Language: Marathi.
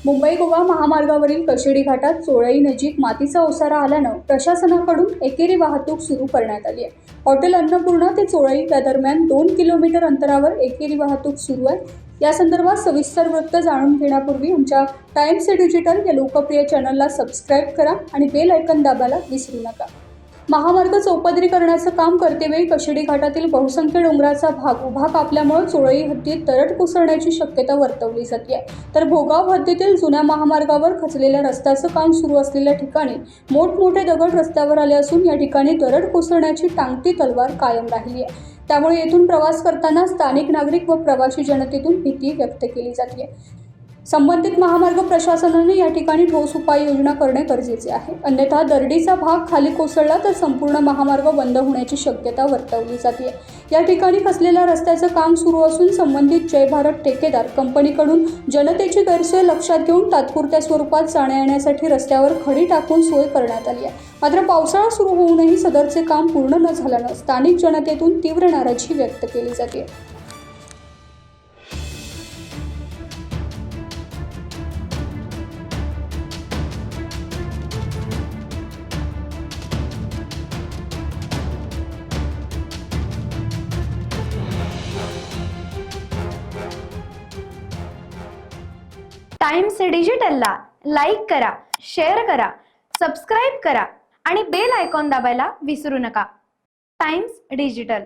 मुंबई गोवा महामार्गावरील कशेडी घाटात चोळई नजीक मातीचा ओसारा आल्यानं प्रशासनाकडून एकेरी वाहतूक सुरू करण्यात आली आहे। हॉटेल अन्नपूर्णा ते चोळई या दरम्यान 2 किलोमीटर अंतरावर एकेरी वाहतूक सुरू आहे। या संदर्भात सविस्तर वृत्त जाणून घेण्यापूर्वी आमच्या टाइम्स डिजिटल या लोकप्रिय चॅनलला सबस्क्राइब करा आणि बेल आयकॉन दाबायला विसरू नका। महामार्ग चौपदरीकरणाचं काम करतेवेळी कशेडी घाटातील बहुसंख्य डोंगराचा भाग उभा कापल्यामुळे चोळई हद्दीत दरड कोसळण्याची शक्यता वर्तवली जाते। तर भोगाव हद्दीतील जुन्या महामार्गावर खचलेल्या रस्त्याचं काम सुरू असलेल्या ठिकाणी मोठमोठे दगड रस्त्यावर आले असून या ठिकाणी दरड कोसळण्याची टांगती तलवार कायम राहिली आहे। त्यामुळे येथून प्रवास करताना स्थानिक नागरिक व प्रवासी जनतेतून भीती व्यक्त केली जाते। संबंधित महामार्ग प्रशासनाने या ठिकाणी ठोस उपाययोजना करणे गरजेचे आहे, अन्यथा दरडीचा भाग खाली कोसळला तर संपूर्ण महामार्ग बंद होण्याची शक्यता वर्तवली जाते। या ठिकाणी खचलेल्या रस्त्याचं काम सुरू असून संबंधित जय भारत ठेकेदार कंपनीकडून जनतेची गैरसोय लक्षात घेऊन तात्पुरत्या स्वरूपात जाण्या-येण्यासाठी रस्त्यावर खडी टाकून सोय करण्यात आली आहे। मात्र पावसाळा सुरू होऊनही सदरचे काम पूर्ण न झाल्यानं स्थानिक जनतेतून तीव्र नाराजी व्यक्त केली जाते। टाइम्स डिजिटलला लाईक करा, शेअर करा, सबस्क्राइब करा आणि बेल आयकॉन दाबायला विसरू नका। Times digital.